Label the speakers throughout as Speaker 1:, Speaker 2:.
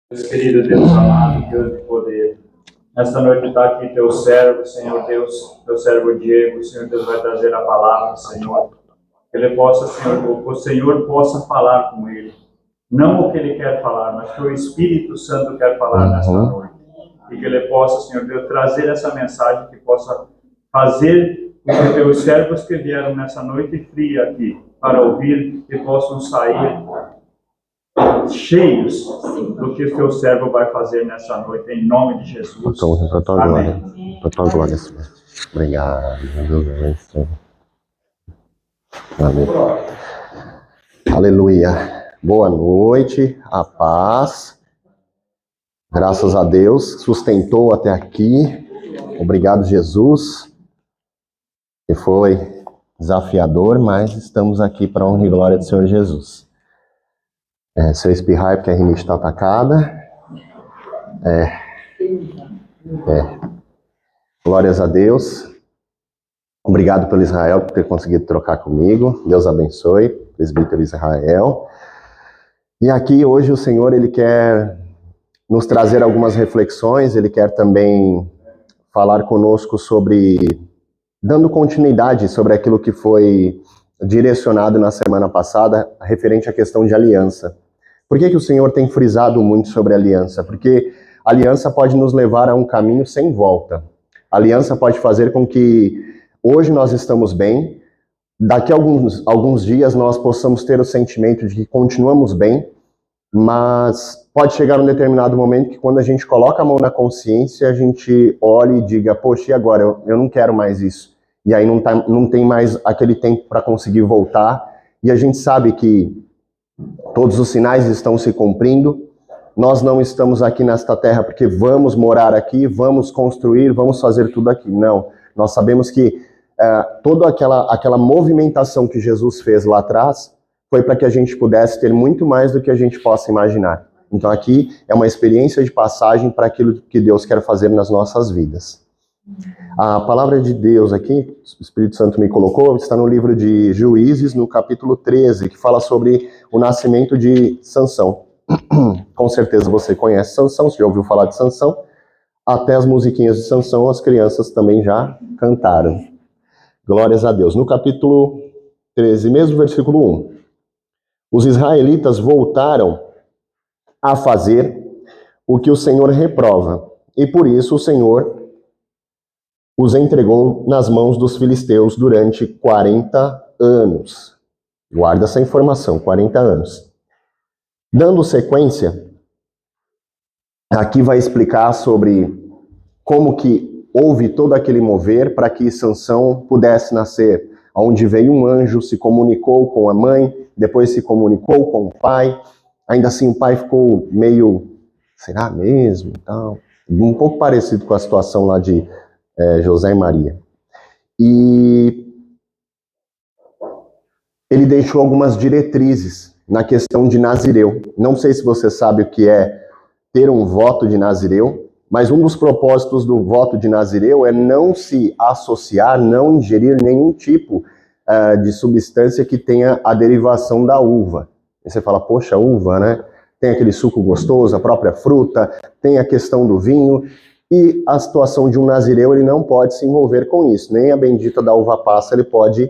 Speaker 1: Deus querido, Deus amado, Deus de poder. Nesta noite está aqui teu servo, Senhor Deus, teu servo Diego, Senhor Deus vai trazer a palavra, Senhor. Que ele possa, Senhor, o Senhor possa falar com ele. Não o que ele quer falar, mas que o Espírito Santo quer falar nesta noite. E que ele possa, Senhor Deus, trazer essa mensagem que possa fazer com que teus servos que vieram nessa noite fria aqui para ouvir, que possam sair cheios do que o teu servo vai fazer nessa noite, em nome de Jesus. Amém.
Speaker 2: Total glória. Obrigado. Amém. Aleluia. Boa noite, a paz. Graças a Deus, sustentou até aqui. Obrigado, Jesus. E foi desafiador, mas estamos aqui para a honra e glória do Senhor Jesus. Se eu espirrar é porque a rinite está atacada. Glórias a Deus. Obrigado pelo Israel por ter conseguido trocar comigo. Deus abençoe, presbítero Israel. E aqui hoje o Senhor, Ele quer nos trazer algumas reflexões, Ele quer também falar conosco sobre, dando continuidade sobre aquilo que foi direcionado na semana passada, referente à questão de aliança. Por que o Senhor tem frisado muito sobre a aliança? Porque a aliança pode nos levar a um caminho sem volta. A aliança pode fazer com que hoje nós estamos bem, daqui a alguns dias nós possamos ter o sentimento de que continuamos bem, mas pode chegar um determinado momento que quando a gente coloca a mão na consciência, a gente olhe e diga, poxa, e agora? Eu não quero mais isso. E aí não tem mais aquele tempo para conseguir voltar. E a gente sabe que todos os sinais estão se cumprindo. Nós não estamos aqui nesta terra porque vamos morar aqui, vamos construir, vamos fazer tudo aqui. Não. Nós sabemos que toda aquela movimentação que Jesus fez lá atrás foi para que a gente pudesse ter muito mais do que a gente possa imaginar. Então aqui é uma experiência de passagem para aquilo que Deus quer fazer nas nossas vidas. A palavra de Deus aqui, o Espírito Santo me colocou, está no livro de Juízes, no capítulo 13, que fala sobre o nascimento de Sansão. Com certeza você conhece Sansão, você já ouviu falar de Sansão. Até as musiquinhas de Sansão as crianças também já cantaram. Glórias a Deus. No capítulo 13, mesmo versículo 1. Os israelitas voltaram a fazer o que o Senhor reprova, e por isso o Senhor os entregou nas mãos dos filisteus durante 40 anos. Guarda essa informação, 40 anos. Dando sequência, aqui vai explicar sobre como que houve todo aquele mover para que Sansão pudesse nascer, onde veio um anjo, se comunicou com a mãe, depois se comunicou com o pai. Ainda assim o pai ficou meio, será mesmo? Então, um pouco parecido com a situação lá de José e Maria. E ele deixou algumas diretrizes na questão de Nazireu. Não sei se você sabe o que é ter um voto de Nazireu, mas um dos propósitos do voto de Nazireu é não se associar, não ingerir nenhum tipo de substância que tenha a derivação da uva. E você fala, poxa, uva, né? Tem aquele suco gostoso, a própria fruta, tem a questão do vinho. E a situação de um nazireu, ele não pode se envolver com isso. Nem a bendita da uva passa, ele pode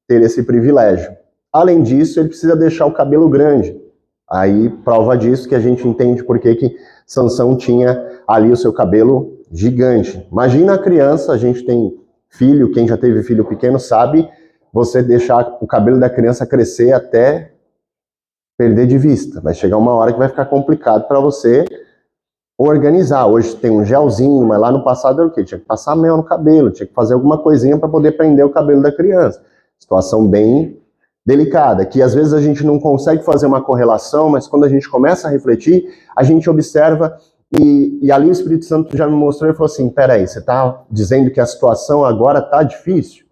Speaker 2: ter esse privilégio. Além disso, ele precisa deixar o cabelo grande. Aí, prova disso que a gente entende por que Sansão tinha ali o seu cabelo gigante. Imagina a criança, a gente tem filho, quem já teve filho pequeno sabe, você deixar o cabelo da criança crescer até perder de vista. Vai chegar uma hora que vai ficar complicado para você organizar. Hoje tem um gelzinho, mas lá no passado era o quê? Tinha que passar mel no cabelo, tinha que fazer alguma coisinha para poder prender o cabelo da criança. Situação bem delicada, que às vezes a gente não consegue fazer uma correlação, mas quando a gente começa a refletir, a gente observa e ali o Espírito Santo já me mostrou e falou assim, peraí, você está dizendo que a situação agora está difícil?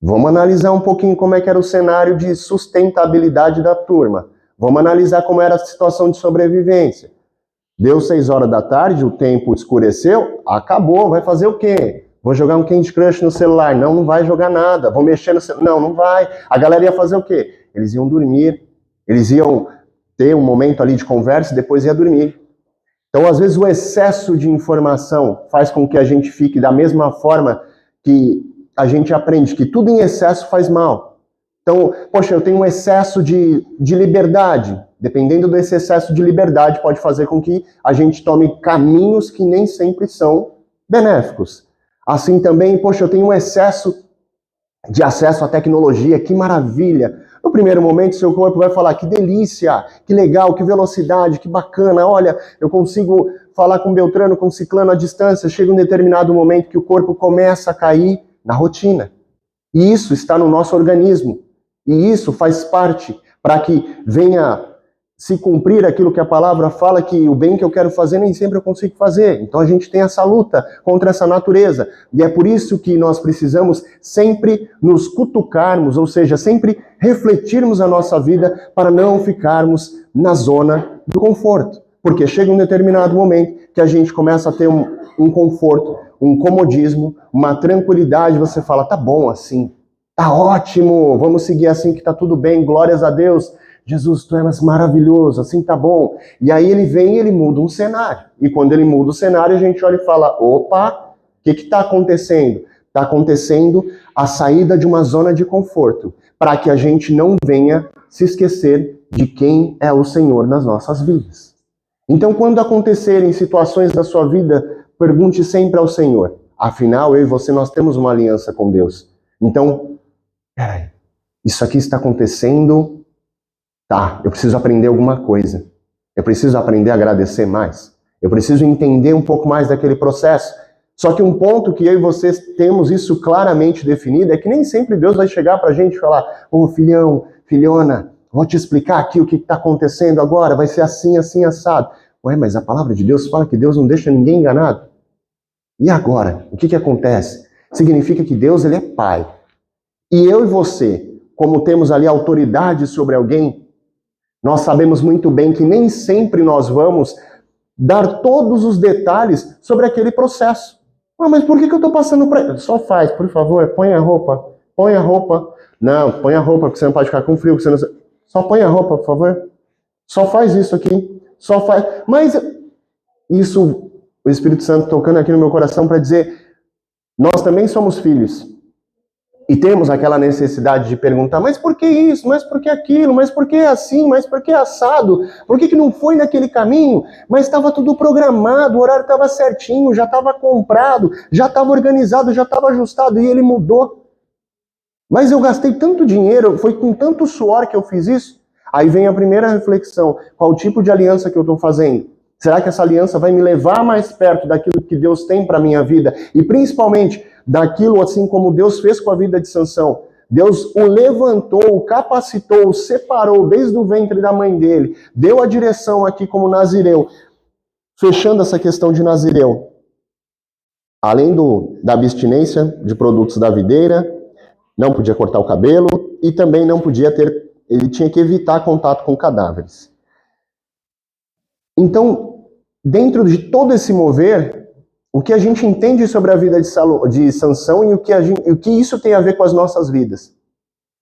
Speaker 2: Vamos analisar um pouquinho como é que era o cenário de sustentabilidade da turma. Vamos analisar como era a situação de sobrevivência. Deu 6 horas da tarde, o tempo escureceu, acabou, vai fazer o quê? Vou jogar um Candy Crush no celular? Não, não vai jogar nada. Vou mexer no celular? Não, não vai. A galera ia fazer o quê? Eles iam dormir, eles iam ter um momento ali de conversa e depois ia dormir. Então, às vezes, o excesso de informação faz com que a gente fique da mesma forma que a gente aprende, que tudo em excesso faz mal. Então, poxa, eu tenho um excesso de liberdade. Dependendo desse excesso de liberdade, pode fazer com que a gente tome caminhos que nem sempre são benéficos. Assim também, poxa, eu tenho um excesso de acesso à tecnologia, que maravilha. No primeiro momento, seu corpo vai falar, que delícia, que legal, que velocidade, que bacana, olha, eu consigo falar com Beltrano, com Ciclano à distância. Chega um determinado momento que o corpo começa a cair na rotina. E isso está no nosso organismo. E isso faz parte para que venha se cumprir aquilo que a palavra fala, que o bem que eu quero fazer nem sempre eu consigo fazer. Então a gente tem essa luta contra essa natureza. E é por isso que nós precisamos sempre nos cutucarmos, ou seja, sempre refletirmos a nossa vida para não ficarmos na zona do conforto. Porque chega um determinado momento que a gente começa a ter um conforto, um comodismo, uma tranquilidade. Você fala, tá bom assim, tá ótimo, vamos seguir assim que tá tudo bem, glórias a Deus. Jesus, tu és maravilhoso, assim tá bom. E aí ele vem e ele muda um cenário. E quando ele muda o cenário, a gente olha e fala, opa, o que está acontecendo? Está acontecendo a saída de uma zona de conforto, para que a gente não venha se esquecer de quem é o Senhor nas nossas vidas. Então, quando acontecerem situações da sua vida, pergunte sempre ao Senhor. Afinal, eu e você, nós temos uma aliança com Deus. Então, peraí, isso aqui está acontecendo... Tá, eu preciso aprender alguma coisa. Eu preciso aprender a agradecer mais. Eu preciso entender um pouco mais daquele processo. Só que um ponto que eu e vocês temos isso claramente definido é que nem sempre Deus vai chegar pra gente e falar, ô filhão, filhona, vou te explicar aqui o que está acontecendo agora, vai ser assim, assim, assado. Ué, mas a palavra de Deus fala que Deus não deixa ninguém enganado. E agora? O que acontece? Significa que Deus, ele é pai. E eu e você, como temos ali autoridade sobre alguém, nós sabemos muito bem que nem sempre nós vamos dar todos os detalhes sobre aquele processo. Ah, mas por que eu estou passando para... Só faz, por favor, põe a roupa. Põe a roupa. Não, põe a roupa, porque você não pode ficar com frio. Você não... Só põe a roupa, por favor. Só faz isso aqui. Só faz. Mas isso, o Espírito Santo tocando aqui no meu coração para dizer, nós também somos filhos. E temos aquela necessidade de perguntar, mas por que isso? Mas por que aquilo? Mas por que assim? Mas por que assado? Por que não foi naquele caminho? Mas estava tudo programado, o horário estava certinho, já estava comprado, já estava organizado, já estava ajustado e ele mudou. Mas eu gastei tanto dinheiro, foi com tanto suor que eu fiz isso? Aí vem a primeira reflexão, qual tipo de aliança que eu estou fazendo? Será que essa aliança vai me levar mais perto daquilo que Deus tem para a minha vida? E principalmente daquilo assim como Deus fez com a vida de Sansão. Deus o levantou, o capacitou, o separou desde o ventre da mãe dele. Deu a direção aqui como nazireu. Fechando essa questão de nazireu. Além da abstinência de produtos da videira, não podia cortar o cabelo e também não podia ter... Ele tinha que evitar contato com cadáveres. Então, dentro de todo esse mover, o que a gente entende sobre a vida de Sansão e o que isso tem a ver com as nossas vidas?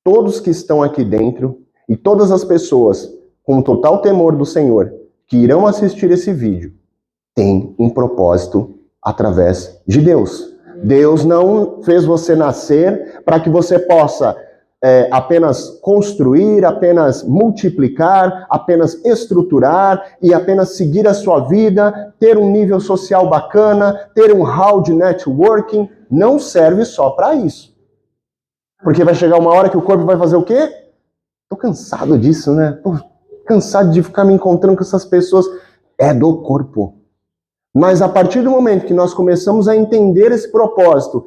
Speaker 2: Todos que estão aqui dentro e todas as pessoas com total temor do Senhor que irão assistir esse vídeo têm um propósito através de Deus. Deus não fez você nascer para que você possa apenas construir, apenas multiplicar, apenas estruturar e apenas seguir a sua vida, ter um nível social bacana, ter um hall de networking. Não serve só para isso. Porque vai chegar uma hora que o corpo vai fazer o quê? Tô cansado disso, né? Tô cansado de ficar me encontrando com essas pessoas. É do corpo. Mas a partir do momento que nós começamos a entender esse propósito,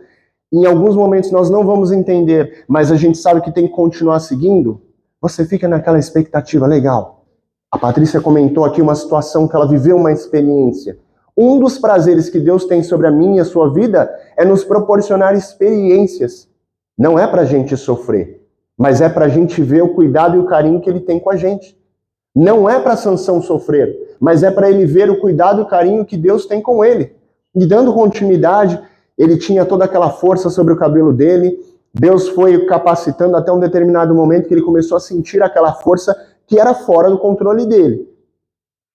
Speaker 2: em alguns momentos nós não vamos entender, mas a gente sabe que tem que continuar seguindo, você fica naquela expectativa, legal. A Patrícia comentou aqui uma situação que ela viveu uma experiência. Um dos prazeres que Deus tem sobre a minha e a sua vida é nos proporcionar experiências. Não é pra gente sofrer, mas é pra gente ver o cuidado e o carinho que Ele tem com a gente. Não é para Sansão sofrer, mas é para ele ver o cuidado e o carinho que Deus tem com ele. E dando continuidade, ele tinha toda aquela força sobre o cabelo dele. Deus foi capacitando até um determinado momento que ele começou a sentir aquela força que era fora do controle dele.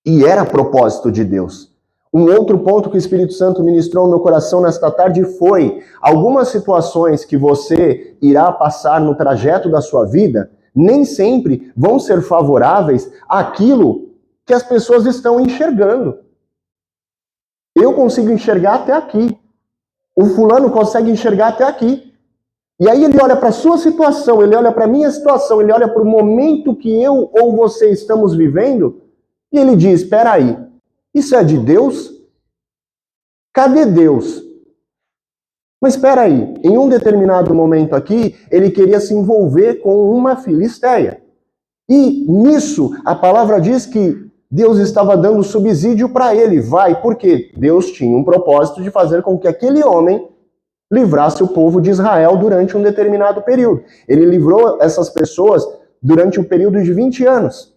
Speaker 2: E era propósito de Deus. Um outro ponto que o Espírito Santo ministrou no meu coração nesta tarde foi: algumas situações que você irá passar no trajeto da sua vida nem sempre vão ser favoráveis àquilo que as pessoas estão enxergando. Eu consigo enxergar até aqui. O fulano consegue enxergar até aqui. E aí ele olha para a sua situação, ele olha para a minha situação, ele olha para o momento que eu ou você estamos vivendo, e ele diz: espera aí, isso é de Deus? Cadê Deus? Mas espera aí, em um determinado momento aqui, ele queria se envolver com uma filisteia. E nisso, a palavra diz que Deus estava dando subsídio para ele. Vai, porque Deus tinha um propósito de fazer com que aquele homem livrasse o povo de Israel durante um determinado período. Ele livrou essas pessoas durante um período de 20 anos.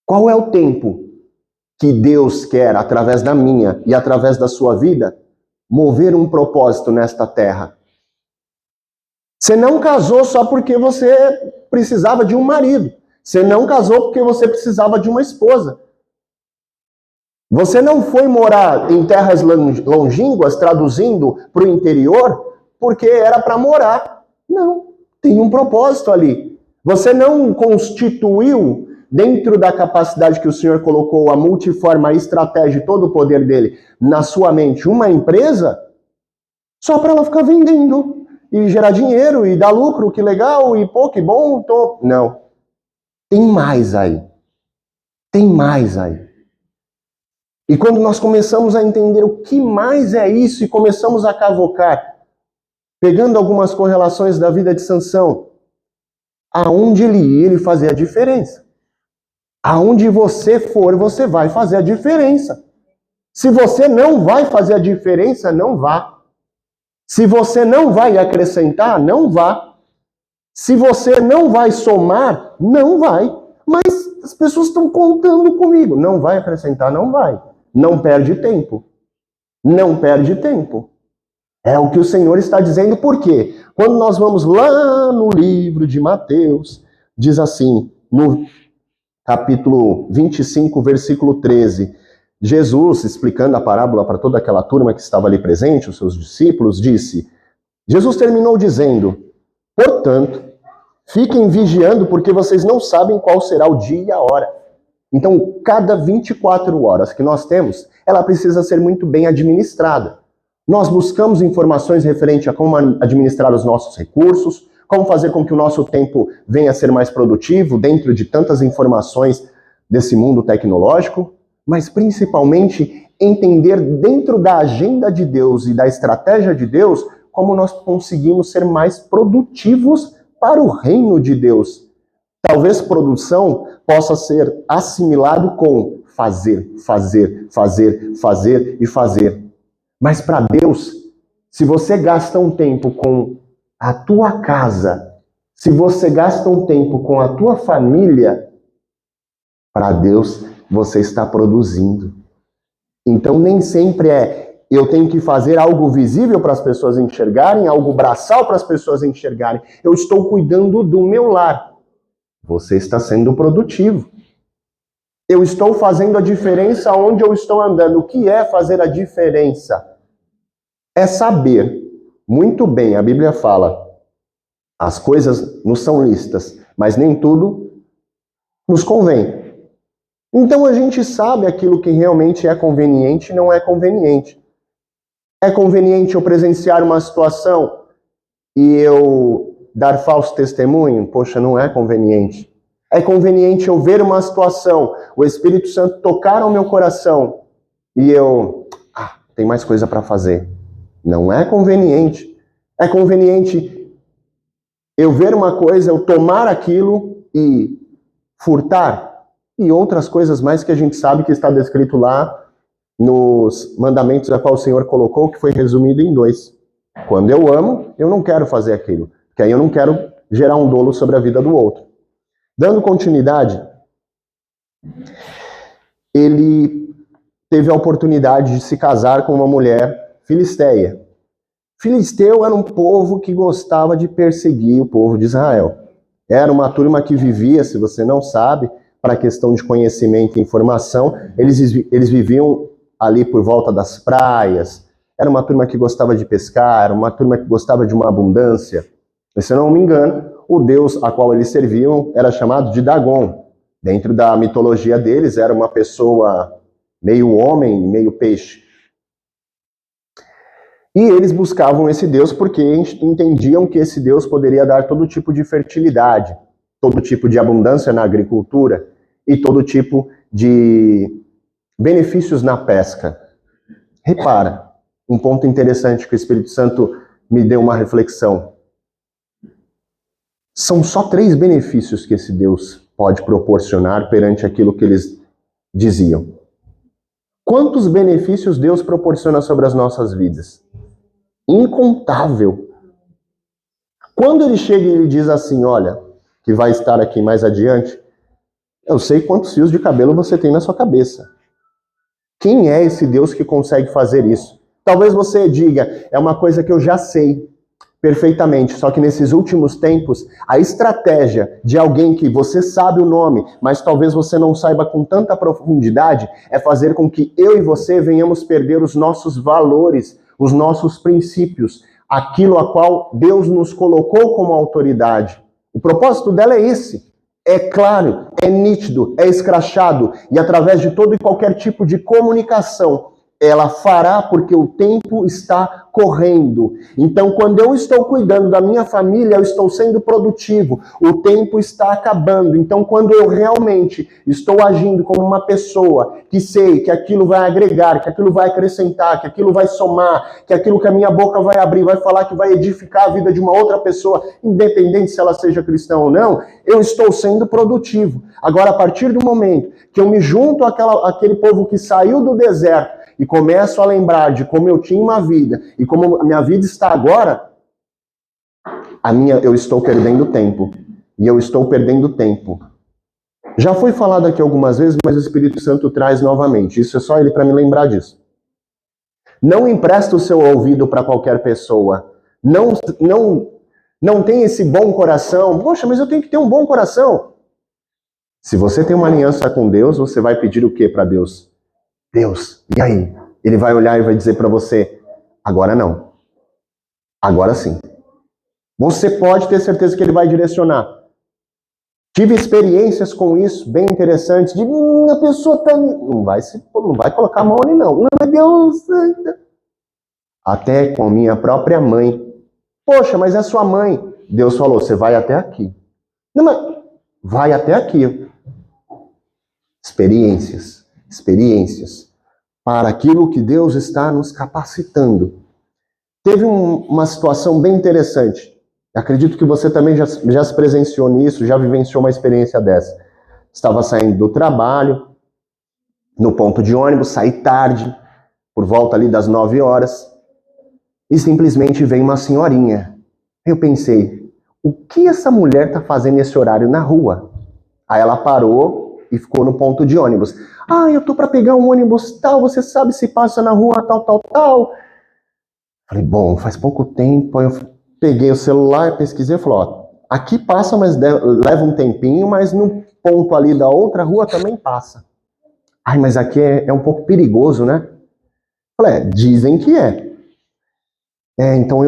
Speaker 2: Qual é o tempo que Deus quer, através da minha e através da sua vida, mover um propósito nesta terra? Você não casou só porque você precisava de um marido. Você não casou porque você precisava de uma esposa. Você não foi morar em terras longínquas, traduzindo para o interior, porque era para morar. Não, tem um propósito ali. Você não constituiu, dentro da capacidade que o Senhor colocou, a multiforme, a estratégia e todo o poder dele na sua mente, uma empresa, só para ela ficar vendendo e gerar dinheiro e dar lucro, que legal, e pô, que bom. Não, tem mais aí. Tem mais aí. E quando nós começamos a entender o que mais é isso e começamos a cavocar, pegando algumas correlações da vida de Sansão, aonde ele ia, ele fazia a diferença. Aonde você for, você vai fazer a diferença. Se você não vai fazer a diferença, não vá. Se você não vai acrescentar, não vá. Se você não vai somar, não vai. Mas as pessoas estão contando comigo. Não vai acrescentar, não vai. Não perde tempo. Não perde tempo. É o que o Senhor está dizendo. Por quê? Quando nós vamos lá no livro de Mateus, diz assim, no capítulo 25, versículo 13, Jesus, explicando a parábola para toda aquela turma que estava ali presente, os seus discípulos, disse, Jesus terminou dizendo, portanto, fiquem vigiando porque vocês não sabem qual será o dia e a hora. Então, cada 24 horas que nós temos, ela precisa ser muito bem administrada. Nós buscamos informações referentes a como administrar os nossos recursos, como fazer com que o nosso tempo venha a ser mais produtivo dentro de tantas informações desse mundo tecnológico, mas principalmente entender dentro da agenda de Deus e da estratégia de Deus como nós conseguimos ser mais produtivos para o reino de Deus. Talvez produção possa ser assimilado com fazer, fazer, fazer, fazer e fazer. Mas para Deus, se você gasta um tempo com a tua casa, se você gasta um tempo com a tua família, para Deus você está produzindo. Então nem sempre eu tenho que fazer algo visível para as pessoas enxergarem, algo braçal para as pessoas enxergarem. Eu estou cuidando do meu lar. Você está sendo produtivo. Eu estou fazendo a diferença onde eu estou andando. O que é fazer a diferença? É saber muito bem, a Bíblia fala, as coisas nos são lícitas, mas nem tudo nos convém. Então a gente sabe aquilo que realmente é conveniente e não é conveniente. É conveniente eu presenciar uma situação e eu dar falso testemunho? Poxa, não é conveniente. É conveniente eu ver uma situação, o Espírito Santo tocar ao meu coração e eu, tem mais coisa para fazer. Não é conveniente. É conveniente eu ver uma coisa, eu tomar aquilo e furtar. E outras coisas mais que a gente sabe que está descrito lá nos mandamentos a qual o Senhor colocou, que foi resumido em 2. Quando eu amo, eu não quero fazer aquilo, porque aí eu não quero gerar um dolo sobre a vida do outro. Dando continuidade, ele teve a oportunidade de se casar com uma mulher filisteia. Filisteu era um povo que gostava de perseguir o povo de Israel. Era uma turma que vivia, se você não sabe, para a questão de conhecimento e informação, eles viviam ali por volta das praias, era uma turma que gostava de pescar, era uma turma que gostava de uma abundância. E, se eu não me engano, o deus a qual eles serviam era chamado de Dagon. Dentro da mitologia deles, era uma pessoa meio homem, meio peixe. E eles buscavam esse Deus porque entendiam que esse Deus poderia dar todo tipo de fertilidade, todo tipo de abundância na agricultura e todo tipo de benefícios na pesca. Repara, um ponto interessante que o Espírito Santo me deu uma reflexão. São só 3 benefícios que esse Deus pode proporcionar perante aquilo que eles diziam. Quantos benefícios Deus proporciona sobre as nossas vidas? Incontável. Quando ele chega e ele diz assim, olha, que vai estar aqui mais adiante, eu sei quantos fios de cabelo você tem na sua cabeça. Quem é esse Deus que consegue fazer isso? Talvez você diga, é uma coisa que eu já sei perfeitamente, só que nesses últimos tempos, a estratégia de alguém que você sabe o nome, mas talvez você não saiba com tanta profundidade, é fazer com que eu e você venhamos perder os nossos valores, os nossos princípios, aquilo a qual Deus nos colocou como autoridade. O propósito dela é esse. É claro, é nítido, é escrachado, e através de todo e qualquer tipo de comunicação, ela fará porque o tempo está correndo. Então, quando eu estou cuidando da minha família, eu estou sendo produtivo. O tempo está acabando. Então, quando eu realmente estou agindo como uma pessoa que sei que aquilo vai agregar, que aquilo vai acrescentar, que aquilo vai somar, que aquilo que a minha boca vai abrir, vai falar que vai edificar a vida de uma outra pessoa, independente se ela seja cristã ou não, eu estou sendo produtivo. Agora, a partir do momento que eu me junto àquele povo que saiu do deserto, e começo a lembrar de como eu tinha uma vida e como a minha vida está agora, eu estou perdendo tempo. E eu estou perdendo tempo. Já foi falado aqui algumas vezes, mas o Espírito Santo traz novamente. Isso é só ele para me lembrar disso. Não empresta o seu ouvido para qualquer pessoa. Não tem esse bom coração. Poxa, mas eu tenho que ter um bom coração. Se você tem uma aliança com Deus, você vai pedir o que para Deus? Deus, e aí? Ele vai olhar e vai dizer para você, agora não. Agora sim. Você pode ter certeza que ele vai direcionar. Tive experiências com isso, bem interessantes, de a pessoa tá... não vai colocar a mão ali não. Meu Deus! Até com a minha própria mãe. Poxa, mas é sua mãe. Deus falou, você vai até aqui. Não, mas vai até aqui. Experiências. Para aquilo que Deus está nos capacitando. Teve uma situação bem interessante. Acredito que você também já se presenciou nisso, já vivenciou uma experiência dessa. Estava saindo do trabalho, no ponto de ônibus, saí tarde, por volta ali das 9 horas, e simplesmente veio uma senhorinha. Eu pensei, o que essa mulher está fazendo nesse horário na rua? Aí ela parou e ficou no ponto de ônibus. Eu tô para pegar um ônibus tal, você sabe se passa na rua tal. Falei, bom, faz pouco tempo, aí eu peguei o celular, pesquisei e falei, aqui passa, mas leva um tempinho, mas no ponto ali da outra rua também passa. Mas aqui é um pouco perigoso, né? Falei, dizem que é. Então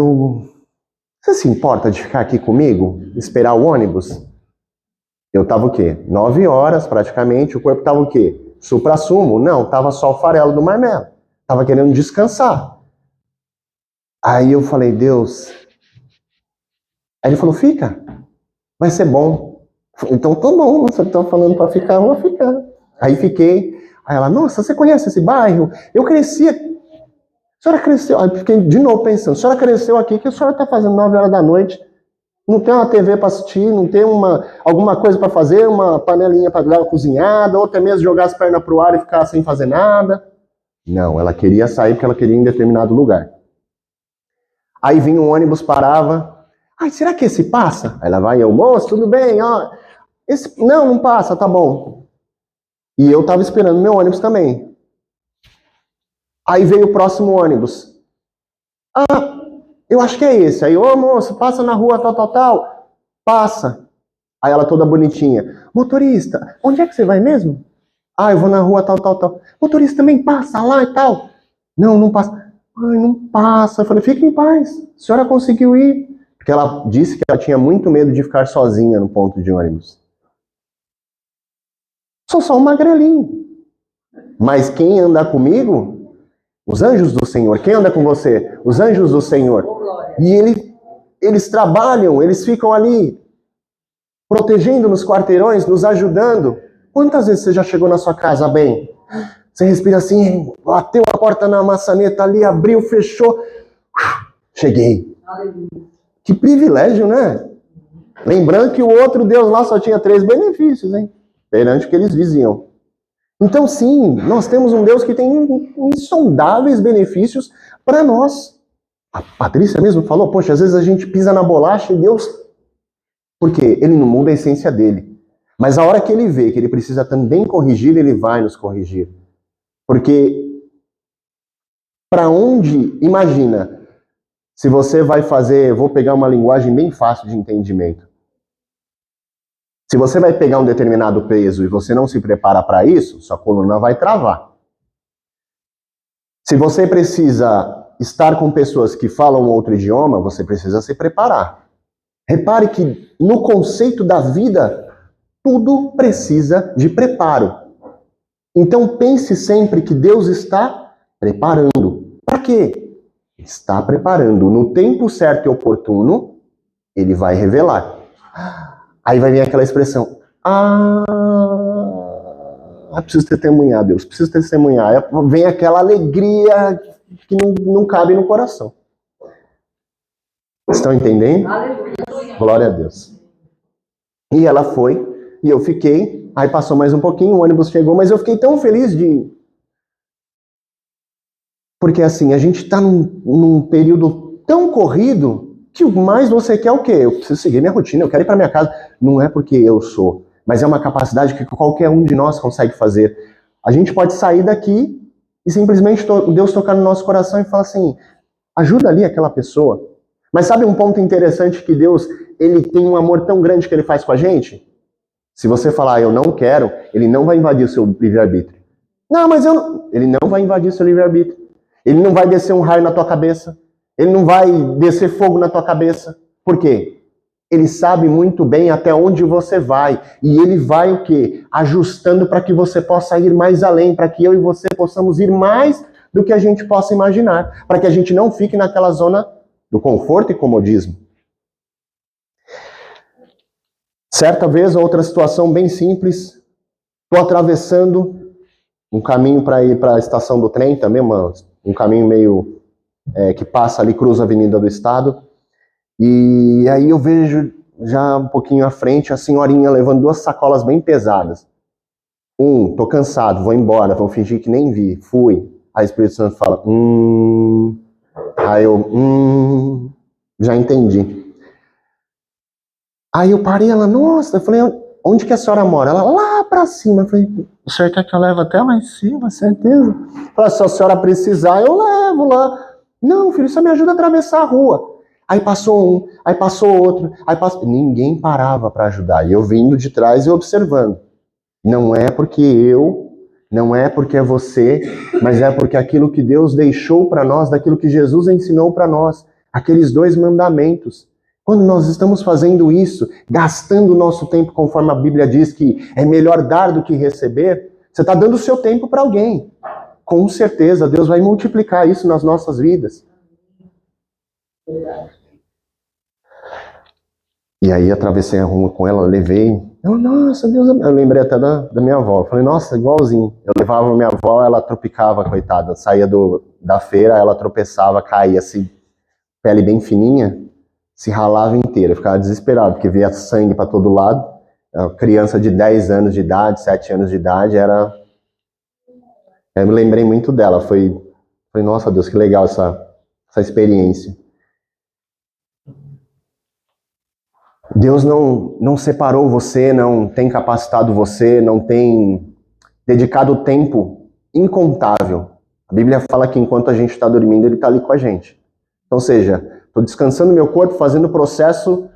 Speaker 2: você se importa de ficar aqui comigo? Esperar o ônibus? Eu tava o quê? 9 horas praticamente, o corpo tava o quê? Suprassumo? Não, tava só o farelo do marmelo. Tava querendo descansar. Aí eu falei, Deus... Aí ele falou, fica, vai ser bom. Então tá bom, você tá falando para ficar, eu vou ficar. Aí fiquei. Aí ela, nossa, você conhece esse bairro? Eu cresci. A senhora cresceu. Aí fiquei de novo pensando, a senhora cresceu aqui, o que a senhora tá fazendo 9 horas da noite? Não tem uma TV para assistir, não tem alguma coisa para fazer, uma panelinha para dar uma cozinhada, ou até mesmo jogar as pernas pro ar e ficar sem fazer nada. Não, ela queria sair porque ela queria ir em determinado lugar. Aí vinha um ônibus, parava. Será que esse passa? Aí lá vai eu, moço, tudo bem, esse... Não passa, tá bom. E eu tava esperando meu ônibus também. Aí veio o próximo ônibus. Eu acho que é esse. Aí, moço, passa na rua tal. Passa. Aí ela toda bonitinha. Motorista, onde é que você vai mesmo? Ah, eu vou na rua tal, tal, tal. O motorista também passa lá e tal. Não, não passa. Ai, não passa. Eu falei, fique em paz. A senhora conseguiu ir. Porque ela disse que ela tinha muito medo de ficar sozinha no ponto de ônibus. Sou só um magrelinho. Mas quem anda comigo? Os anjos do Senhor. Quem anda com você? Os anjos do Senhor. E eles trabalham, eles ficam ali protegendo nos quarteirões, nos ajudando. Quantas vezes você já chegou na sua casa bem? Você respira assim, bateu a porta na maçaneta ali, abriu, fechou. Cheguei. Que privilégio, né? Lembrando que o outro Deus lá só tinha 3 benefícios, hein? Perante o que eles diziam. Então, sim, nós temos um Deus que tem insondáveis benefícios para nós. A Patrícia mesmo falou, poxa, às vezes a gente pisa na bolacha e Deus... Porque ele não muda a essência dele. Mas a hora que ele vê que ele precisa também corrigir, ele vai nos corrigir. Porque para onde, imagina, se você vai fazer, vou pegar uma linguagem bem fácil de entendimento. Se você vai pegar um determinado peso e você não se prepara para isso, sua coluna vai travar. Se você precisa estar com pessoas que falam outro idioma, você precisa se preparar. Repare que no conceito da vida, tudo precisa de preparo. Então pense sempre que Deus está preparando. Para quê? Está preparando. No tempo certo e oportuno, ele vai revelar. Aí vai vir aquela expressão, preciso testemunhar, Deus, preciso testemunhar. Aí vem aquela alegria que não cabe no coração. Estão entendendo? Aleluia. Glória a Deus. E ela foi, e eu fiquei, aí passou mais um pouquinho, o ônibus chegou, mas eu fiquei tão feliz de... Porque assim, a gente está num período tão corrido... que o mais você quer o quê? Eu preciso seguir minha rotina, eu quero ir para minha casa. Não é porque eu sou, mas é uma capacidade que qualquer um de nós consegue fazer. A gente pode sair daqui e simplesmente Deus tocar no nosso coração e falar assim, ajuda ali aquela pessoa. Mas sabe um ponto interessante que Deus, ele tem um amor tão grande que ele faz com a gente? Se você falar, eu não quero, ele não vai invadir o seu livre-arbítrio. Não, mas ele não vai invadir o seu livre-arbítrio. Ele não vai descer um raio na tua cabeça. Ele não vai descer fogo na tua cabeça. Por quê? Ele sabe muito bem até onde você vai. E ele vai o quê? Ajustando para que você possa ir mais além, para que eu e você possamos ir mais do que a gente possa imaginar. Para que a gente não fique naquela zona do conforto e comodismo. Certa vez, outra situação bem simples. Estou atravessando um caminho para ir para a estação do trem, também um caminho meio... que passa ali, cruza a Avenida do Estado, e aí eu vejo já um pouquinho à frente a senhorinha levando 2 sacolas bem pesadas. Tô cansado, vou embora, vou fingir que nem vi, fui. Aí o Espírito Santo fala, aí eu, já entendi. Aí eu parei, ela, nossa, eu falei, onde que a senhora mora? Ela, lá pra cima. Eu falei, o senhor quer que eu leve até lá em cima, certeza? Eu falei, se a senhora precisar, eu levo lá. Não, filho, só me ajuda a atravessar a rua. Aí passou um, aí passou outro, aí passou... Ninguém parava para ajudar. E eu vindo de trás e observando. Não é porque é você, mas é porque aquilo que Deus deixou para nós, daquilo que Jesus ensinou para nós, aqueles 2 mandamentos. Quando nós estamos fazendo isso, gastando o nosso tempo, conforme a Bíblia diz que é melhor dar do que receber, você está dando o seu tempo para alguém. Com certeza, Deus vai multiplicar isso nas nossas vidas. E aí, atravessei a rua com ela, levei. Nossa, Deus, eu lembrei até da minha avó. Eu falei, nossa, igualzinho. Eu levava a minha avó, ela tropicava, coitada. Saía da feira, ela tropeçava, caía assim, pele bem fininha, se ralava inteira. Eu ficava desesperado, porque via sangue para todo lado. A criança de 10 anos de idade, 7 anos de idade, era... Eu me lembrei muito dela, foi nossa Deus, que legal essa experiência. Deus não separou você, não tem capacitado você, não tem dedicado tempo incontável. A Bíblia fala que enquanto a gente está dormindo, ele está ali com a gente. Então, ou seja, estou descansando meu corpo, fazendo o processo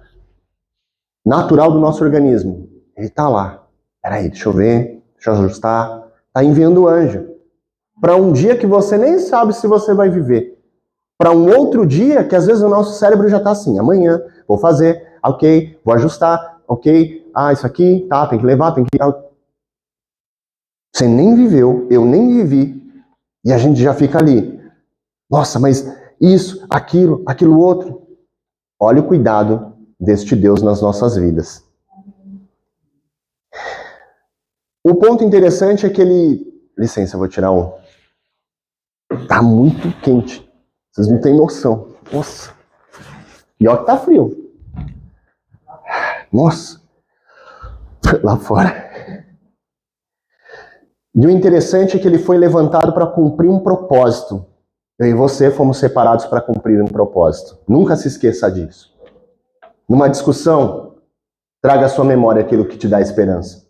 Speaker 2: natural do nosso organismo. Ele está lá. Peraí, deixa eu ver, deixa eu ajustar. Está enviando anjo. Para um dia que você nem sabe se você vai viver. Para um outro dia que às vezes o nosso cérebro já está assim, amanhã vou fazer, ok, vou ajustar, ok, isso aqui, tá, tem que levar, tem que... Você nem viveu, eu nem vivi, e a gente já fica ali. Nossa, mas isso, aquilo outro. Olha o cuidado deste Deus nas nossas vidas. O ponto interessante é que ele... Licença, eu vou tirar um... Tá muito quente. Vocês não têm noção. Nossa. E ó que tá frio. Nossa. Lá fora. E o interessante é que ele foi levantado para cumprir um propósito. Eu e você fomos separados para cumprir um propósito. Nunca se esqueça disso. Numa discussão, traga à sua memória aquilo que te dá esperança.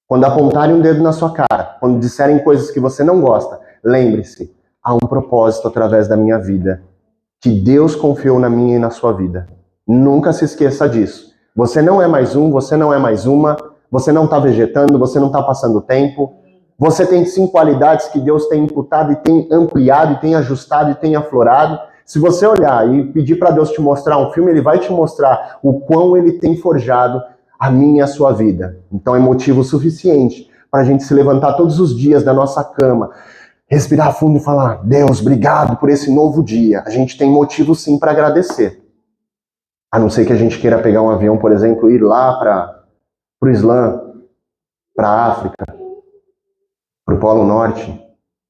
Speaker 2: Quando apontarem um dedo na sua cara, quando disserem coisas que você não gosta, lembre-se, há um propósito através da minha vida, que Deus confiou na minha e na sua vida. Nunca se esqueça disso. Você não é mais um, você não é mais uma, você não está vegetando, você não está passando tempo. Você tem 5 qualidades que Deus tem imputado e tem ampliado, e tem ajustado, e tem aflorado. Se você olhar e pedir para Deus te mostrar um filme, Ele vai te mostrar o quão Ele tem forjado a minha e a sua vida. Então é motivo suficiente para a gente se levantar todos os dias da nossa cama, respirar fundo e falar, Deus, obrigado por esse novo dia. A gente tem motivo sim para agradecer. A não ser que a gente queira pegar um avião, por exemplo, e ir lá para o Islã, para a África, para o Polo Norte,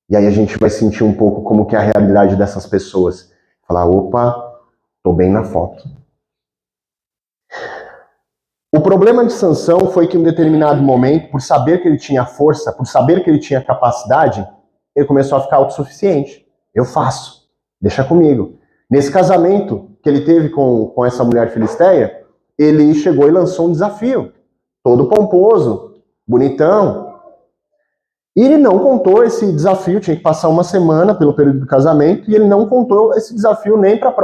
Speaker 2: e aí a gente vai sentir um pouco como que é a realidade dessas pessoas. Falar, opa, tô bem na foto. O problema de Sansão foi que em um determinado momento, por saber que ele tinha força, por saber que ele tinha capacidade, ele começou a ficar autossuficiente. Eu faço, deixa comigo. Nesse casamento que ele teve com essa mulher filisteia, ele chegou e lançou um desafio, todo pomposo, bonitão. E ele não contou esse desafio, tinha que passar uma semana pelo período do casamento, e ele não contou esse desafio nem para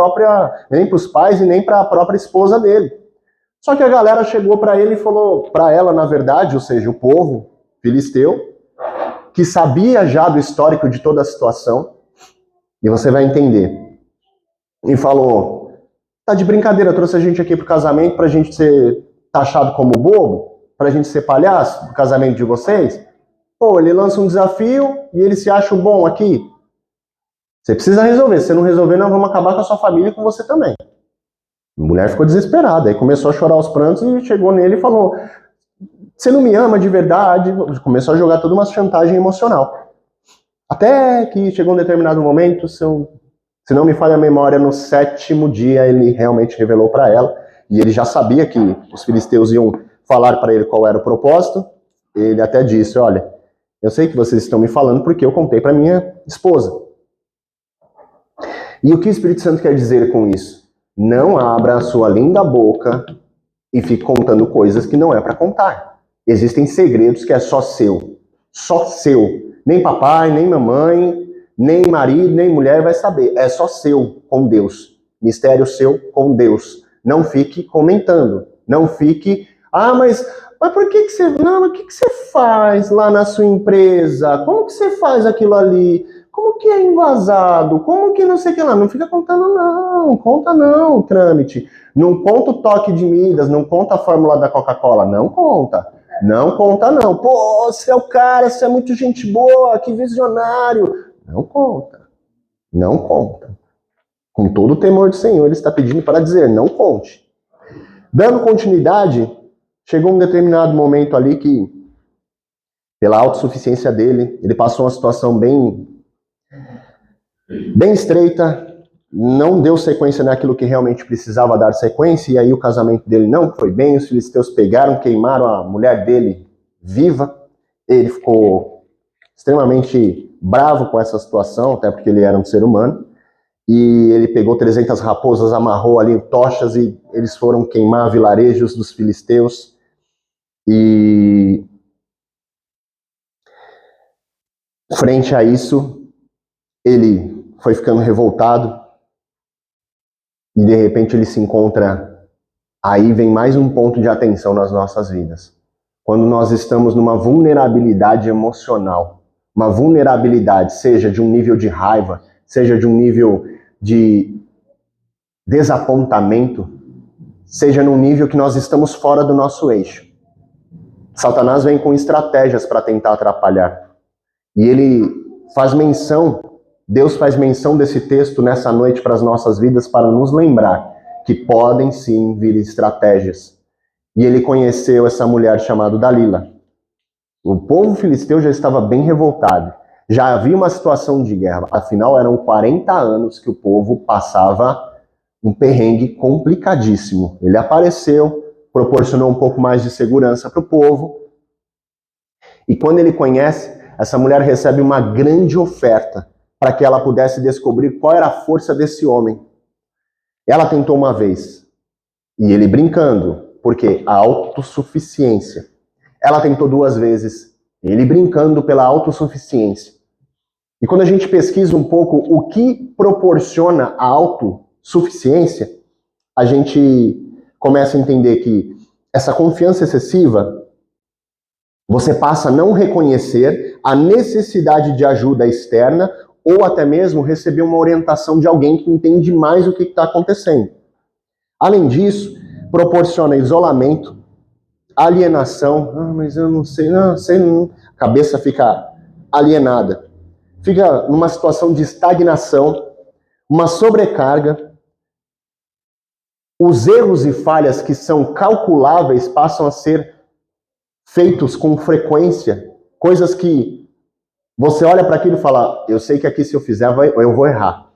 Speaker 2: os pais e nem para a própria esposa dele. Só que a galera chegou para ele e falou, para ela na verdade, ou seja, o povo filisteu, que sabia já do histórico de toda a situação, e você vai entender, e falou, tá de brincadeira, trouxe a gente aqui pro casamento pra gente ser taxado como bobo, pra gente ser palhaço do casamento de vocês? Pô, ele lança um desafio e ele se acha o bom aqui. Você precisa resolver. Se você não resolver, nós vamos acabar com a sua família e com você também. A mulher ficou desesperada. Aí começou a chorar aos prantos e chegou nele e falou, você não me ama de verdade? Começou a jogar toda uma chantagem emocional. Até que chegou um determinado momento, se não me falha a memória, no 7º dia ele realmente revelou para ela. E ele já sabia que os filisteus iam falar para ele qual era o propósito. Ele até disse, olha, eu sei que vocês estão me falando porque eu contei para minha esposa. E o que o Espírito Santo quer dizer com isso? Não abra a sua linda boca e fique contando coisas que não é para contar. Existem segredos que é só seu. Só seu. Nem papai, nem mamãe, nem marido, nem mulher vai saber. É só seu com Deus. Mistério seu com Deus. Não fique comentando. Não fique... mas por que você... Não, mas o que você faz lá na sua empresa? Como que você faz aquilo ali? Como que é invasado? Como que não sei o que lá? Não fica contando não. Conta não, trâmite. Não conta o toque de Midas, não conta a fórmula da Coca-Cola. Não conta. Não conta não. Pô, você é o cara, você é muito gente boa, que visionário. Não conta. Não conta. Com todo o temor do Senhor, ele está pedindo para dizer, não conte. Dando continuidade, chegou um determinado momento ali que, pela autossuficiência dele, ele passou uma situação bem estreita, não deu sequência naquilo que realmente precisava dar sequência, e aí o casamento dele não foi bem, os filisteus pegaram, queimaram a mulher dele viva, ele ficou extremamente bravo com essa situação, até porque ele era um ser humano, e ele pegou 300 raposas, amarrou ali tochas e eles foram queimar vilarejos dos filisteus. E frente a isso, ele foi ficando revoltado e de repente ele se encontra... Aí vem mais um ponto de atenção nas nossas vidas. quando nós estamos numa vulnerabilidade emocional, uma vulnerabilidade, seja de um nível de raiva, seja de um nível de desapontamento, seja num nível que nós estamos fora do nosso eixo. Satanás vem com estratégias para tentar atrapalhar. E ele faz menção, Deus faz menção desse texto nessa noite para as nossas vidas, para nos lembrar que podem sim vir estratégias. E ele conheceu essa mulher chamada Dalila. O povo filisteu já estava bem revoltado. Já havia uma situação de guerra. Afinal, eram 40 anos que o povo passava um perrengue complicadíssimo. Ele apareceu, proporcionou um pouco mais de segurança para o povo. E quando ele conhece, essa mulher recebe uma grande oferta para que ela pudesse descobrir qual era a força desse homem. Ela tentou uma vez, e ele brincando, porque a autossuficiência. Ela tentou 2 vezes, ele brincando pela autossuficiência. E quando a gente pesquisa um pouco o que proporciona a autossuficiência, a gente começa a entender que essa confiança excessiva, você passa a não reconhecer a necessidade de ajuda externa ou até mesmo receber uma orientação de alguém que entende mais o que está acontecendo. Além disso, proporciona isolamento, alienação. Mas eu não sei, não. A cabeça fica alienada. Fica numa situação de estagnação, uma sobrecarga. Os erros e falhas que são calculáveis passam a ser feitos com frequência. Coisas que você olha para aquilo e fala, eu sei que aqui se eu fizer eu vou errar.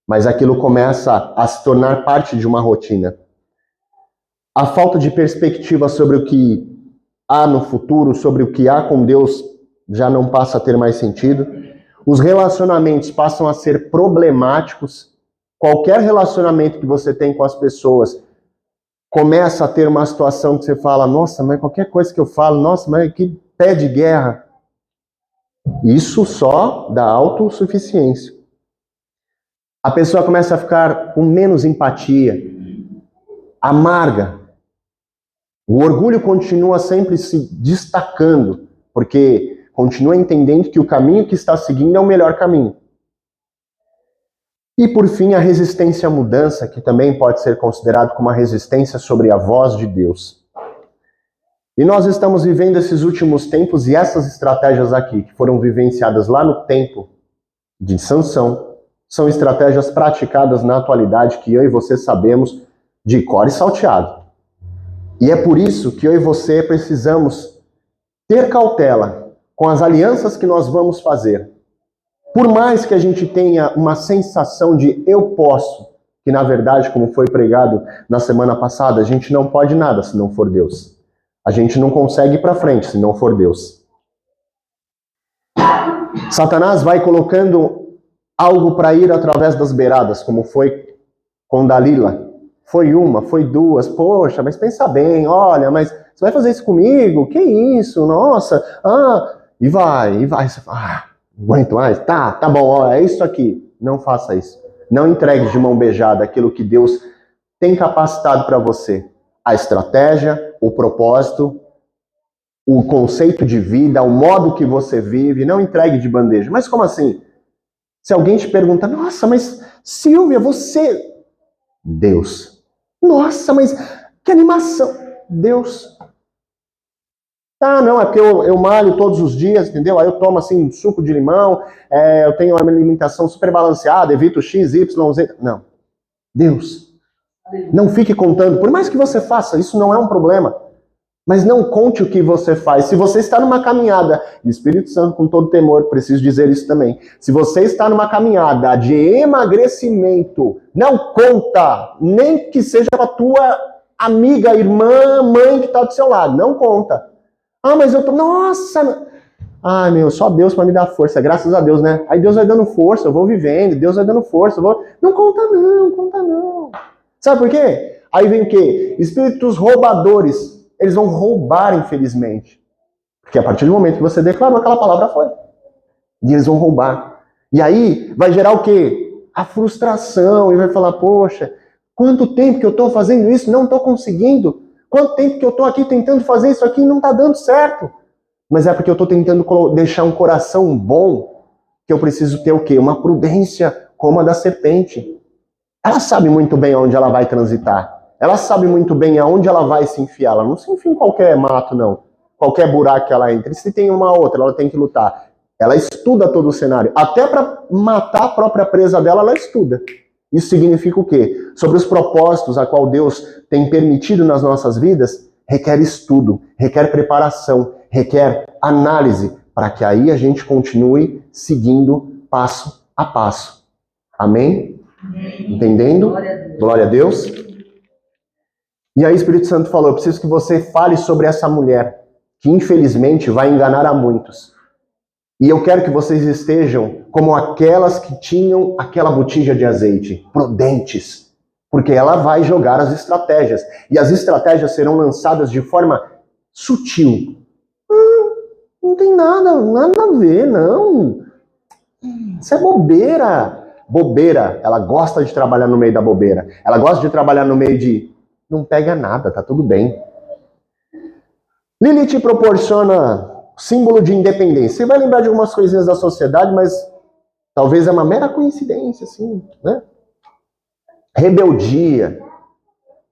Speaker 2: Mas aquilo começa a se tornar parte de uma rotina. A falta de perspectiva sobre o que há no futuro, sobre o que há com Deus, já não passa a ter mais sentido. Os relacionamentos passam a ser problemáticos. Qualquer relacionamento que você tem com as pessoas começa a ter uma situação que você fala, nossa, mas qualquer coisa que eu falo, nossa, mas que pé de guerra. Isso só da autossuficiência. A pessoa começa a ficar com menos empatia, amarga. O orgulho continua sempre se destacando, porque continua entendendo que o caminho que está seguindo é o melhor caminho. E por fim, a resistência à mudança, que também pode ser considerado como uma resistência sobre a voz de Deus. E nós estamos vivendo esses últimos tempos e essas estratégias aqui, que foram vivenciadas lá no tempo de Sansão, são estratégias praticadas na atualidade que eu e você sabemos de cor e salteado. E é por isso que eu e você precisamos ter cautela com as alianças que nós vamos fazer. Por mais que a gente tenha uma sensação de eu posso, que na verdade, como foi pregado na semana passada, a gente não pode nada se não for Deus. A gente não consegue ir para frente se não for Deus. Satanás vai colocando algo para ir através das beiradas, como foi com Dalila. Foi uma, foi 2, poxa, mas pensa bem, olha, mas você vai fazer isso comigo? Que isso, nossa, e vai, não aguento mais, tá bom, ó, é isso aqui. Não faça isso. Não entregue de mão beijada aquilo que Deus tem capacitado para você. A estratégia, o propósito, o conceito de vida, o modo que você vive, não entregue de bandeja. Mas como assim? Se alguém te pergunta, nossa, mas Silvia, você... Deus. Nossa, mas que animação. Deus. Não, é porque eu malho todos os dias, entendeu? Aí eu tomo assim suco de limão, eu tenho uma alimentação super balanceada, evito X, Y, Z. Não. Deus. Não fique contando, por mais que você faça, isso não é um problema. Mas não conte o que você faz. Se você está numa caminhada, e o Espírito Santo, com todo temor, preciso dizer isso também. Se você está numa caminhada de emagrecimento, não conta, nem que seja para tua amiga, irmã, mãe que está do seu lado, não conta. Mas eu tô, nossa, só Deus para me dar força, graças a Deus, né? Aí Deus vai dando força, eu vou vivendo, Deus vai dando força, Não conta não. Sabe por quê? Aí vem o quê? Espíritos roubadores. Eles vão roubar, infelizmente. Porque a partir do momento que você declarou, aquela palavra foi. E eles vão roubar. E aí vai gerar o quê? A frustração. E vai falar, poxa, quanto tempo que eu estou fazendo isso, não estou conseguindo. Quanto tempo que eu estou aqui tentando fazer isso aqui e não está dando certo? Mas é porque eu estou tentando deixar um coração bom, que eu preciso ter o quê? Uma prudência como a da serpente. Ela sabe muito bem aonde ela vai transitar. Ela sabe muito bem aonde ela vai se enfiar. Ela não se enfia em qualquer mato, não. Qualquer buraco que ela entre. Se tem uma outra, ela tem que lutar. Ela estuda todo o cenário. Até para matar a própria presa dela, ela estuda. Isso significa o quê? Sobre os propósitos a qual Deus tem permitido nas nossas vidas, requer estudo, requer preparação, requer análise, para que aí a gente continue seguindo passo a passo. Amém? Entendendo? Glória a Deus. E aí o Espírito Santo falou, eu preciso que você fale sobre essa mulher, que infelizmente vai enganar a muitos. E eu quero que vocês estejam como aquelas que tinham aquela botija de azeite, prudentes, porque ela vai jogar as estratégias. E as estratégias serão lançadas de forma sutil. Não tem nada a ver, não. Isso é bobeira. Bobeira, ela gosta de trabalhar no meio da bobeira. Ela gosta de trabalhar no meio de não pega nada, tá tudo bem. Lilith proporciona símbolo de independência. Você vai lembrar de algumas coisinhas da sociedade, mas talvez é uma mera coincidência, assim, né? Rebeldia.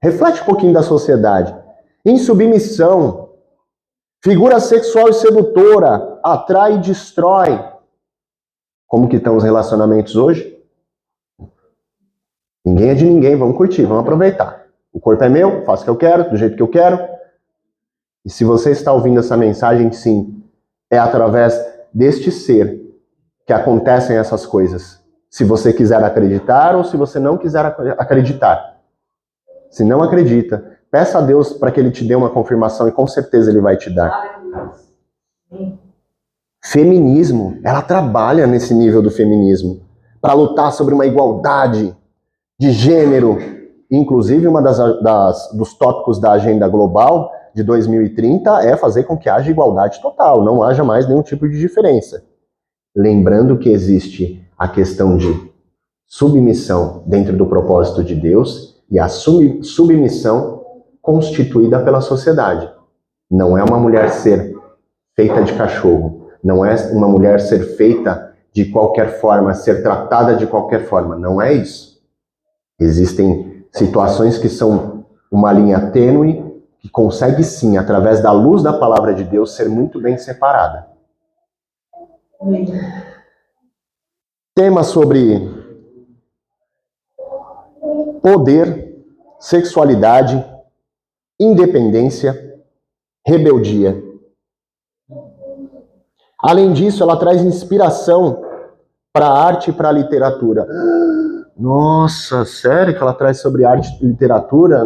Speaker 2: Reflete um pouquinho da sociedade. Insubmissão. Figura sexual e sedutora. Atrai e destrói. Como que estão os relacionamentos hoje? Ninguém é de ninguém, vamos curtir, vamos aproveitar. O corpo é meu, faço o que eu quero, do jeito que eu quero. E se você está ouvindo essa mensagem, sim, é através deste ser que acontecem essas coisas. Se você quiser acreditar ou se você não quiser acreditar. Se não acredita, peça a Deus para que Ele te dê uma confirmação e com certeza Ele vai te dar. Feminismo, ela trabalha nesse nível do feminismo para lutar sobre uma igualdade de gênero. Inclusive, uma dos tópicos da agenda global de 2030 é fazer com que haja igualdade total, não haja mais nenhum tipo de diferença. Lembrando que existe a questão de submissão dentro do propósito de Deus e a submissão constituída pela sociedade. Não é uma mulher ser feita de cachorro, não é uma mulher ser feita de qualquer forma, ser tratada de qualquer forma, não é isso. Existem situações que são uma linha tênue, que consegue sim, através da luz da palavra de Deus, ser muito bem separada. Tema sobre poder, sexualidade, independência, rebeldia. Além disso, ela traz inspiração para a arte e para a literatura. Nossa, sério que ela traz sobre arte e literatura?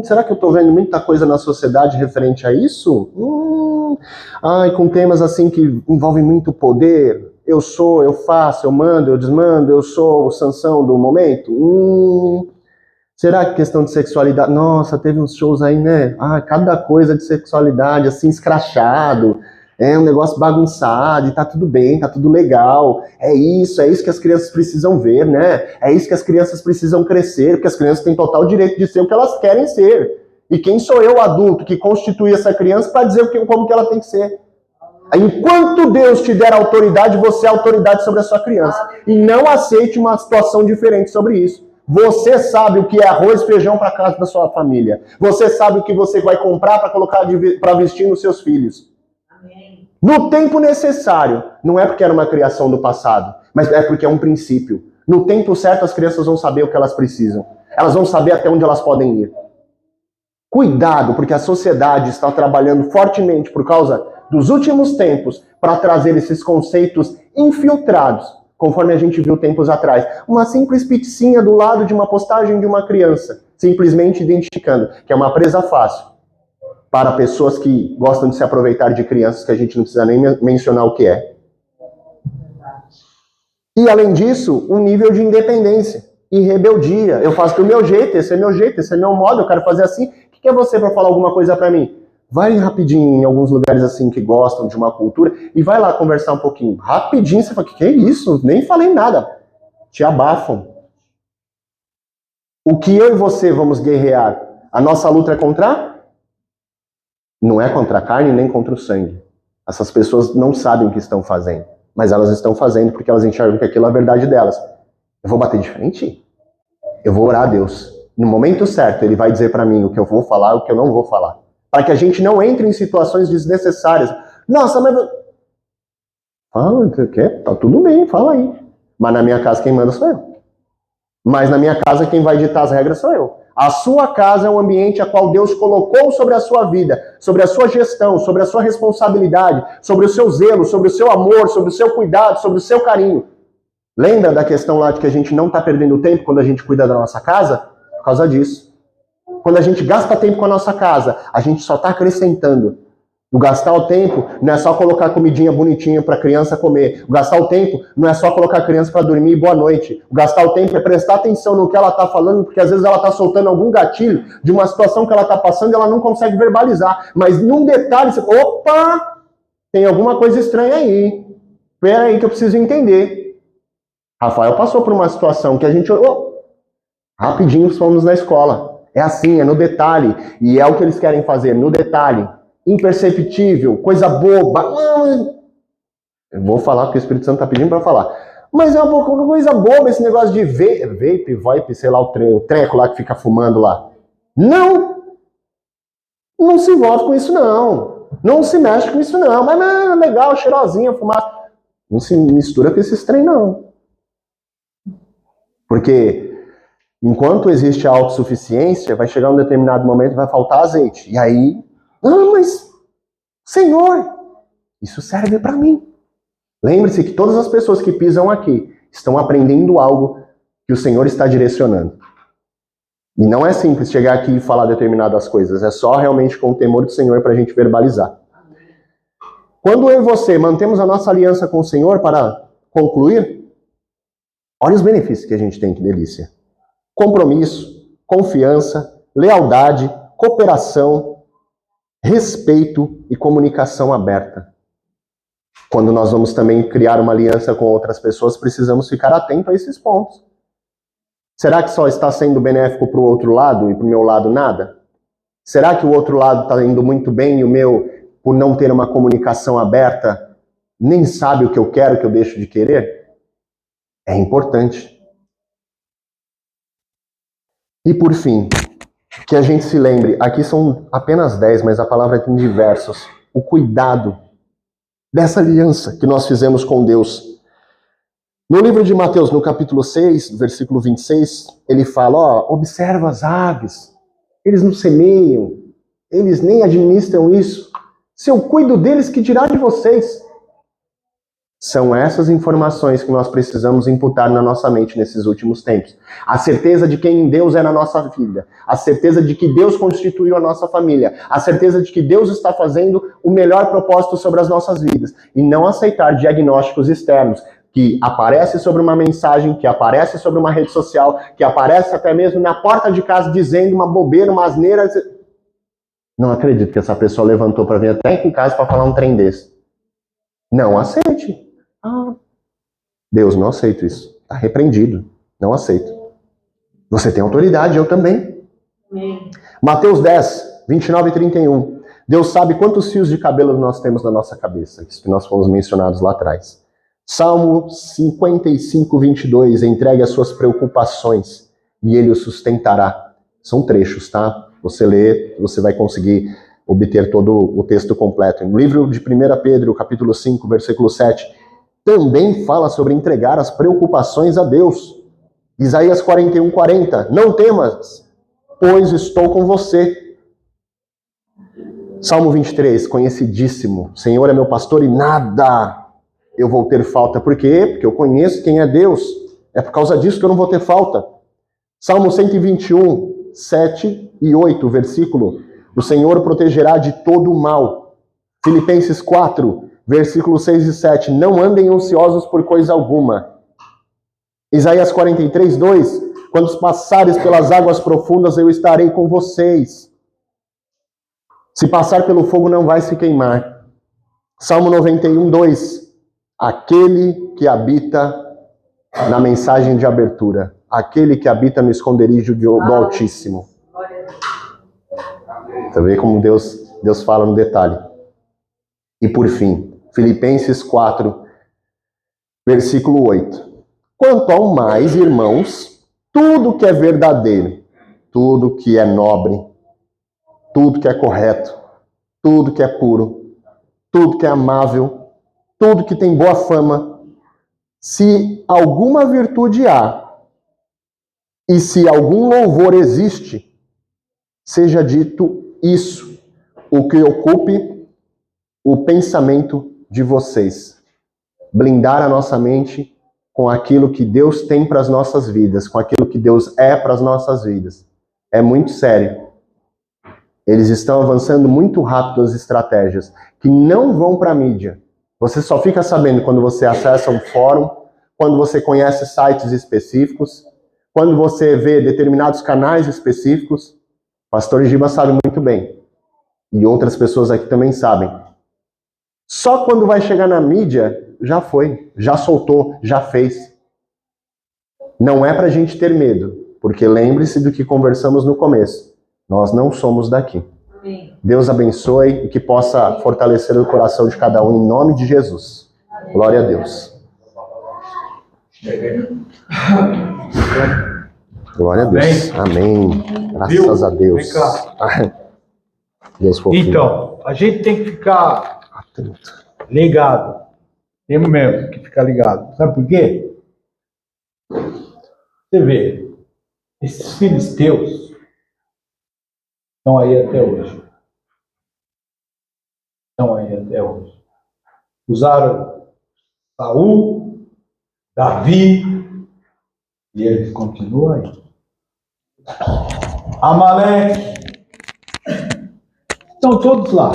Speaker 2: Será que eu estou vendo muita coisa na sociedade referente a isso? Ai, com temas assim que envolvem muito poder. Eu sou, eu faço, eu mando, eu desmando, eu sou o Sansão do momento. Será que questão de sexualidade? Nossa, teve uns shows aí, né? Cada coisa de sexualidade, assim, escrachado. É um negócio bagunçado e tá tudo bem, tá tudo legal. É isso que as crianças precisam ver, né? É isso que as crianças precisam crescer, porque as crianças têm total direito de ser o que elas querem ser. E quem sou eu, adulto, que constitui essa criança para dizer como que ela tem que ser? Enquanto Deus te der autoridade, você é autoridade sobre a sua criança. E não aceite uma situação diferente sobre isso. Você sabe o que é arroz e feijão para casa da sua família. Você sabe o que você vai comprar para colocar para vestir nos seus filhos. No tempo necessário. Não é porque era uma criação do passado, mas é porque é um princípio. No tempo certo, as crianças vão saber o que elas precisam. Elas vão saber até onde elas podem ir. Cuidado, porque a sociedade está trabalhando fortemente por causa dos últimos tempos para trazer esses conceitos infiltrados, conforme a gente viu tempos atrás. Uma simples pizzinha do lado de uma postagem de uma criança, simplesmente identificando que é uma presa fácil para pessoas que gostam de se aproveitar de crianças, que a gente não precisa nem mencionar o que é. E, além disso, um nível de independência e rebeldia. Eu faço do meu jeito, esse é meu jeito, esse é meu modo, eu quero fazer assim. O que é você para falar alguma coisa para mim? Vai rapidinho em alguns lugares assim que gostam de uma cultura e vai lá conversar um pouquinho. Rapidinho, você fala, que é isso? Nem falei nada. Te abafam. O que eu e você vamos guerrear? A nossa luta é contra Não é contra a carne nem contra o sangue. Essas pessoas não sabem o que estão fazendo, mas elas estão fazendo porque elas enxergam que aquilo é a verdade delas. Eu vou bater de frente? Eu vou orar a Deus. No momento certo, Ele vai dizer para mim o que eu vou falar e o que eu não vou falar. Para que a gente não entre em situações desnecessárias. Nossa, mas... Fala, o quê? Tá tudo bem, fala aí. Mas na minha casa quem manda sou eu. Mas na minha casa quem vai ditar as regras sou eu. A sua casa é um ambiente a qual Deus colocou sobre a sua vida, sobre a sua gestão, sobre a sua responsabilidade, sobre o seu zelo, sobre o seu amor, sobre o seu cuidado, sobre o seu carinho. Lembra da questão lá de que a gente não está perdendo tempo quando a gente cuida da nossa casa? Por causa disso. Quando a gente gasta tempo com a nossa casa, a gente só está acrescentando. O gastar o tempo não é só colocar comidinha bonitinha para a criança comer. O gastar o tempo não é só colocar a criança para dormir e boa noite. O gastar o tempo é prestar atenção no que ela está falando, porque às vezes ela está soltando algum gatilho de uma situação que ela está passando e ela não consegue verbalizar. Mas num detalhe, você... opa, tem alguma coisa estranha aí. Espera aí que eu preciso entender. Rafael passou por uma situação que a gente... rapidinho fomos na escola. É assim, é no detalhe. E é o que eles querem fazer, no detalhe. Imperceptível, coisa boba. Eu vou falar porque o Espírito Santo está pedindo para falar. Mas é uma coisa boba esse negócio de vape, sei lá, o treco lá que fica fumando lá. Não! Não se envolve com isso, não. Não se mexe com isso, não. Mas é legal, cheirosinha, fumar. Não se mistura com esses trem, não. Porque enquanto existe a autossuficiência, vai chegar um determinado momento e vai faltar azeite. E aí... mas, Senhor, isso serve para mim. Lembre-se que todas as pessoas que pisam aqui estão aprendendo algo que o Senhor está direcionando. E não é simples chegar aqui e falar determinadas coisas, é só realmente com o temor do Senhor para a gente verbalizar. Quando eu e você mantemos a nossa aliança com o Senhor, para concluir, olha os benefícios que a gente tem, que delícia. Compromisso, confiança, lealdade, cooperação, respeito e comunicação aberta. Quando nós vamos também criar uma aliança com outras pessoas, precisamos ficar atentos a esses pontos. Será que só está sendo benéfico para o outro lado e para o meu lado nada? Será que o outro lado está indo muito bem e o meu, por não ter uma comunicação aberta, nem sabe o que eu quero, que eu deixo de querer? É importante. E por fim, que a gente se lembre, aqui são apenas 10, mas a palavra tem diversos. O cuidado dessa aliança que nós fizemos com Deus. No livro de Mateus, no capítulo 6, versículo 26, ele fala, observa as aves, eles não semeiam, eles nem administram isso. Se eu cuido deles, que dirá de vocês? São essas informações que nós precisamos imputar na nossa mente nesses últimos tempos. A certeza de quem Deus é na nossa vida. A certeza de que Deus constituiu a nossa família. A certeza de que Deus está fazendo o melhor propósito sobre as nossas vidas. E não aceitar diagnósticos externos que aparecem sobre uma mensagem, que aparecem sobre uma rede social, que aparecem até mesmo na porta de casa dizendo uma bobeira, uma asneira. Não acredito que essa pessoa levantou para vir até aqui em casa para falar um trem desse. Não aceite. Deus, não aceito isso. Está repreendido. Não aceito. Você tem autoridade, eu também. Amém. Mateus 10, 29 e 31. Deus sabe quantos fios de cabelo nós temos na nossa cabeça. Isso que nós fomos mencionados lá atrás. Salmo 55, 22. Entregue as suas preocupações e Ele o sustentará. São trechos, tá? Você lê, você vai conseguir obter todo o texto completo. No livro de 1 Pedro, capítulo 5, versículo 7, também fala sobre entregar as preocupações a Deus. Isaías 41, 40. Não temas, pois estou com você. Salmo 23, conhecidíssimo. Senhor é meu pastor e nada eu vou ter falta. Por quê? Porque eu conheço quem é Deus. É por causa disso que eu não vou ter falta. Salmo 121, 7 e 8, versículo. O Senhor protegerá de todo o mal. Filipenses 4, versículos 6 e 7. Não andem ansiosos por coisa alguma. Isaías 43, 2. Quando passares pelas águas profundas, eu estarei com vocês. Se passar pelo fogo, não vai se queimar. Salmo 91, 2. Aquele que habita na mensagem de abertura. Aquele que habita no esconderijo do Altíssimo. Você vê como Deus Deus fala no detalhe. E por fim, Filipenses 4, versículo 8. Quanto ao mais, irmãos, tudo que é verdadeiro, tudo que é nobre, tudo que é correto, tudo que é puro, tudo que é amável, tudo que tem boa fama, se alguma virtude há e se algum louvor existe, seja dito isso, o que ocupe o pensamento de vocês. Blindar a nossa mente com aquilo que Deus tem para as nossas vidas, com aquilo que Deus é para as nossas vidas. É muito sério. Eles estão avançando muito rápido as estratégias, que não vão para a mídia. Você só fica sabendo quando você acessa um fórum, quando você conhece sites específicos, quando você vê determinados canais específicos. Pastor Giba sabe muito bem. E outras pessoas aqui também sabem. Só quando vai chegar na mídia, já foi, já soltou, já fez. Não é pra gente ter medo, porque lembre-se do que conversamos no começo. Nós não somos daqui. Deus abençoe e que possa fortalecer o coração de cada um em nome de Jesus. Glória a Deus. Glória a Deus. Amém. Graças a Deus. Deus fofinho.
Speaker 3: Então, a gente tem que ficar ligado. Temos mesmo que ficar ligado. Sabe por quê? Você vê, esses filisteus estão aí até hoje. Estão aí até hoje. Usaram Saul, Davi, e eles continuam aí. Amaleque. Estão todos lá.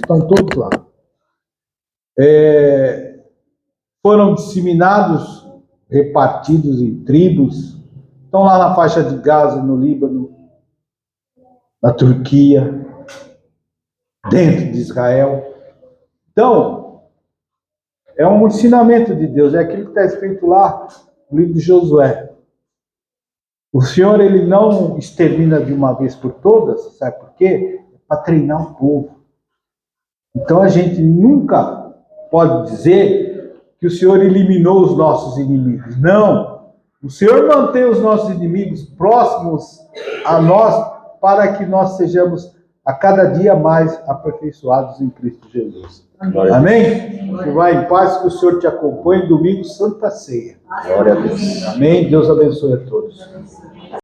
Speaker 3: Estão todos lá. Foram disseminados, repartidos em tribos. Estão lá na faixa de Gaza, no Líbano, na Turquia, dentro de Israel. Então, é um ensinamento de Deus. É aquilo que está escrito lá no livro de Josué. O Senhor, ele não extermina de uma vez por todas, sabe por quê? É para treinar o povo. Então a gente nunca pode dizer que o Senhor eliminou os nossos inimigos. Não. O Senhor mantém os nossos inimigos próximos a nós para que nós sejamos a cada dia mais aperfeiçoados em Cristo Jesus. Amém? Você vai em paz, que o Senhor te acompanhe domingo, Santa Ceia.
Speaker 2: Glória a Deus.
Speaker 3: Amém? Deus abençoe a todos.